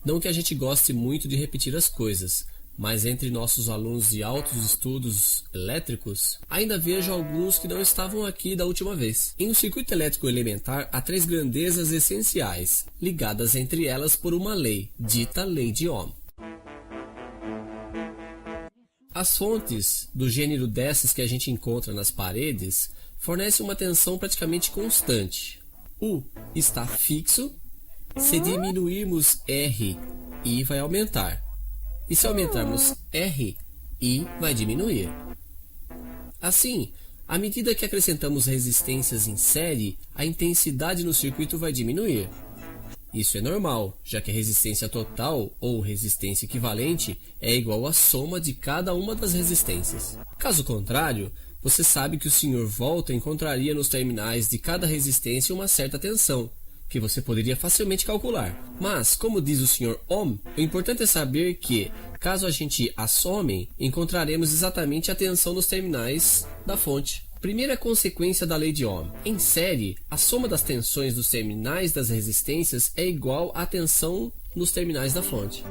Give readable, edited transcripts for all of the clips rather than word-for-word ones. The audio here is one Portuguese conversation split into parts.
Não que a gente goste muito de repetir as coisas, mas entre nossos alunos de altos estudos elétricos, ainda vejo alguns que não estavam aqui da última vez. Em um circuito elétrico elementar, há 3 grandezas essenciais, ligadas entre elas por uma lei, dita lei de Ohm. As fontes do gênero dessas que a gente encontra nas paredes fornecem uma tensão praticamente constante. U está fixo. Se diminuirmos R, I vai aumentar. E se aumentarmos R, I vai diminuir. Assim, à medida que acrescentamos resistências em série, a intensidade no circuito vai diminuir. Isso é normal, já que a resistência total, ou resistência equivalente, é igual à soma de cada uma das resistências. Caso contrário, você sabe que o Sr. Volta encontraria nos terminais de cada resistência uma certa tensão, que você poderia facilmente calcular. Mas, como diz o Sr. Ohm, o importante é saber que, caso a gente a some, encontraremos exatamente a tensão nos terminais da fonte. Primeira consequência da lei de Ohm. Em série, a soma das tensões dos terminais das resistências é igual à tensão nos terminais da fonte.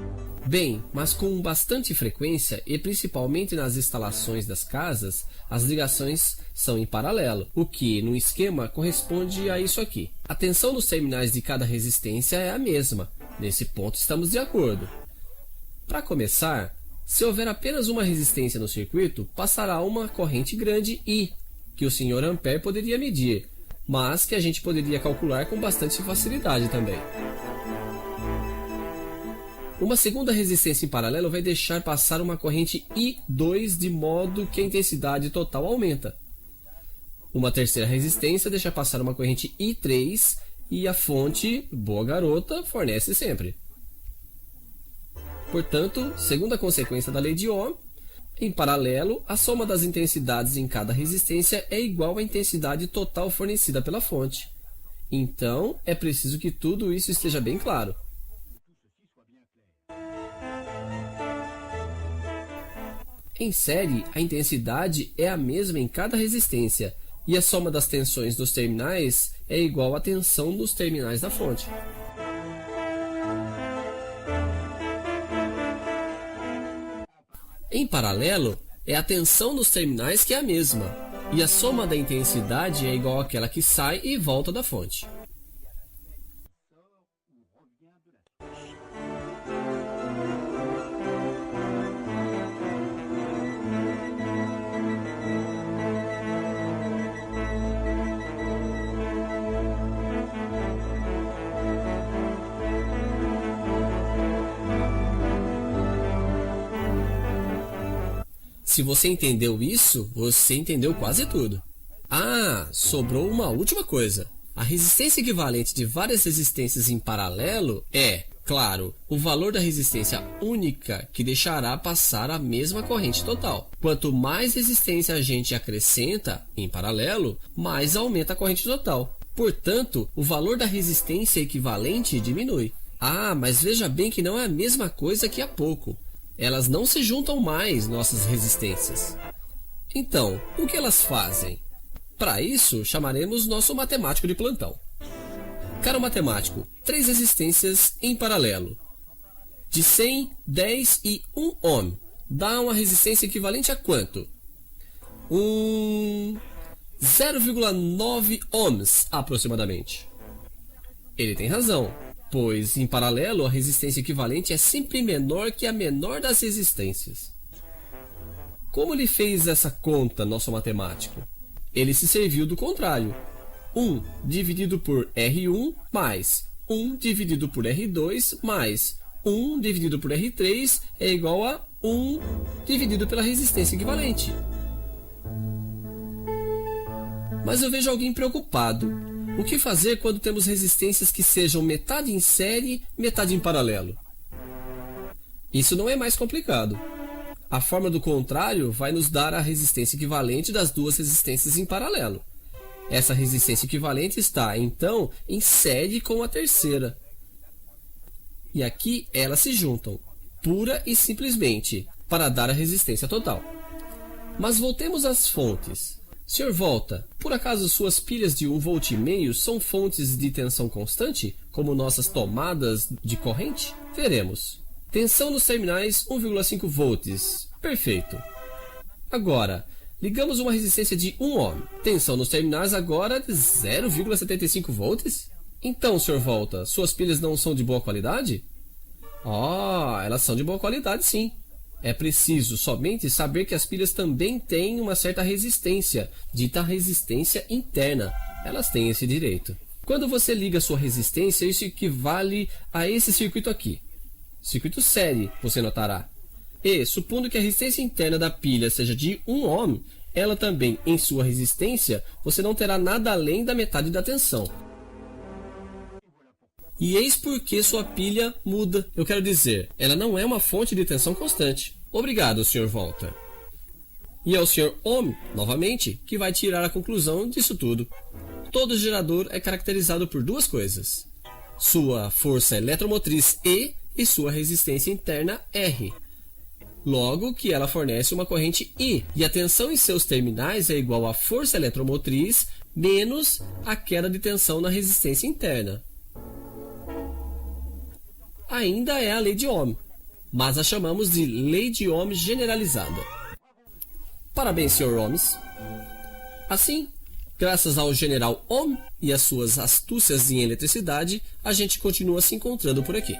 Bem, mas com bastante frequência, e principalmente nas instalações das casas, as ligações são em paralelo, o que, no esquema, corresponde a isso aqui. A tensão nos terminais de cada resistência é a mesma. Nesse ponto estamos de acordo. Para começar, se houver apenas uma resistência no circuito, passará uma corrente grande I, que o Sr. Ampere poderia medir, mas que a gente poderia calcular com bastante facilidade também. Uma segunda resistência em paralelo vai deixar passar uma corrente I2 de modo que a intensidade total aumenta. Uma terceira resistência deixa passar uma corrente I3 e a fonte, boa garota, fornece sempre. Portanto, segunda consequência da lei de Ohm, em paralelo, a soma das intensidades em cada resistência é igual à intensidade total fornecida pela fonte. Então, é preciso que tudo isso esteja bem claro. Em série, a intensidade é a mesma em cada resistência, e a soma das tensões dos terminais é igual à tensão dos terminais da fonte. Em paralelo, é a tensão nos terminais que é a mesma, e a soma da intensidade é igual àquela que sai e volta da fonte. Se você entendeu isso, você entendeu quase tudo. Ah, sobrou uma última coisa. A resistência equivalente de várias resistências em paralelo é, claro, o valor da resistência única que deixará passar a mesma corrente total. Quanto mais resistência a gente acrescenta em paralelo, mais aumenta a corrente total. Portanto, o valor da resistência equivalente diminui. Ah, mas veja bem que não é a mesma coisa que há pouco. Elas não se juntam mais, nossas resistências. Então, o que elas fazem? Para isso, chamaremos nosso matemático de plantão. Caro matemático, 3 resistências em paralelo, de 100, 10 e 1 ohm, dá uma resistência equivalente a quanto? 0,9 ohms, aproximadamente. Ele tem razão. Pois, em paralelo, a resistência equivalente é sempre menor que a menor das resistências. Como ele fez essa conta, nosso matemático? Ele se serviu do contrário. 1 dividido por R1 mais 1 dividido por R2 mais 1 dividido por R3 é igual a 1 dividido pela resistência equivalente. Mas eu vejo alguém preocupado. O que fazer quando temos resistências que sejam metade em série, metade em paralelo? Isso não é mais complicado. A forma do contrário vai nos dar a resistência equivalente das duas resistências em paralelo. Essa resistência equivalente está, então, em série com a terceira. E aqui elas se juntam, pura e simplesmente, para dar a resistência total. Mas voltemos às fontes. Sr. Volta, por acaso suas pilhas de 1,5 V são fontes de tensão constante, como nossas tomadas de corrente? Veremos. Tensão nos terminais 1,5 volts. Perfeito. Agora, ligamos uma resistência de 1 ohm. Tensão nos terminais agora de 0,75 volts? Então, Sr. Volta, suas pilhas não são de boa qualidade? Elas são de boa qualidade sim. É preciso somente saber que as pilhas também têm uma certa resistência, dita resistência interna. Elas têm esse direito. Quando você liga sua resistência, isso equivale a esse circuito aqui. Circuito série, você notará. E, supondo que a resistência interna da pilha seja de 1 ohm, ela também, em sua resistência, você não terá nada além da metade da tensão. E eis porque sua pilha muda. Eu quero dizer, ela não é uma fonte de tensão constante. Obrigado, Sr. Volta. E é o Sr. Ohm, novamente, que vai tirar a conclusão disso tudo. Todo gerador é caracterizado por duas coisas: sua força eletromotriz E e sua resistência interna R. Logo que ela fornece uma corrente I, e a tensão em seus terminais é igual à força eletromotriz menos a queda de tensão na resistência interna. Ainda é a lei de Ohm, mas a chamamos de lei de Ohm generalizada. Parabéns, Sr. Ohms. Assim, graças ao General Ohm e às suas astúcias em eletricidade, a gente continua se encontrando por aqui.